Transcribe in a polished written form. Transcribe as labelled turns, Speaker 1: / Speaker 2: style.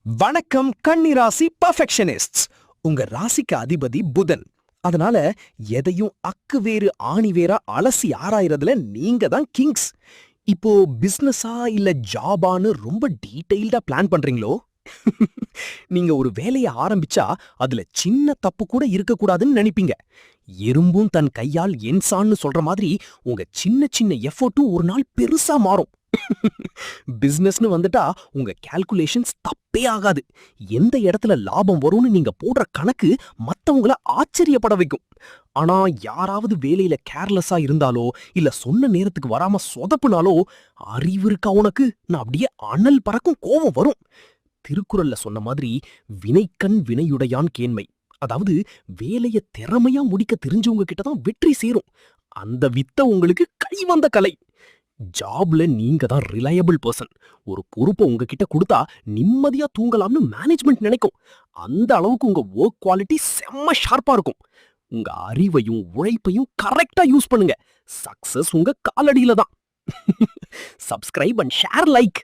Speaker 1: வணக்கம் கன்னிராசி பர்ஃபெக்ஷனிஸ்ட்ஸ். உங்க ராசிக்கு அதிபதி புதன். அதனால எதையும் அக்கு வேறு ஆணி வேறா அலசி ஆராயறதுல நீங்க தான் கிங்ஸ். இப்போ பிசினஸா இல்ல ஜாபான்னு ரொம்ப டீடைல்டா பிளான் பண்றீங்களோ? நீங்க ஒரு வேலைய ஆரம்பிச்சா அதுல சின்ன தப்பு கூட இருக்கக்கூடாதுன்னு நினைப்பீங்க. எறும்பும் தன் கையால் என்சான்னு சொல்ற மாதிரி உங்க சின்ன சின்ன எஃபோர்ட்டும் ஒரு நாள் பெருசா மாறும். பிசினஸ்னு வந்துட்டா உங்க கால்குலேஷன்ஸ் தப்பே ஆகாது. எந்த இடத்துல லாபம் வரும்னு நீங்க போடுற கணக்கு மத்தவங்கள ஆச்சரியப்பட வைக்கும். ஆனா யாராவது வேலையில கேர்லெஸ்ஸா இருந்தாலோ இல்ல சொன்ன நேரத்துக்கு வராம சொதப்புனாலோ, அறிவு இருக்கா உனக்கு, நான் அப்படியே அனல் பறக்கும் கோவம் வரும். திருக்குறள்ல சொன்ன மாதிரி வினைக்கண் வினையுடையான் கேண்மை. அதாவது வேலைய திறமையா முடிக்க தெரிஞ்சவங்க கிட்ட தான் வெற்றி சேரும். அந்த வித்த உங்களுக்கு கைவந்த கலை. ஜாப்ல நீங்க தான் ரிலையபிள் பர்சன். ஒரு பொறுப்பை உங்ககிட்ட கொடுத்தா நிம்மதியா தூங்கலாம்னு மேனேஜ்மெண்ட் நினைக்கும். அந்த அளவுக்கு உங்க ஒர்க் குவாலிட்டி செம்ம ஷார்ப்பா இருக்கும். உங்க அறிவையும் உழைப்பையும் கரெக்டா யூஸ் பண்ணுங்க. சக்சஸ் உங்க காலடியில தான். Subscribe and share like.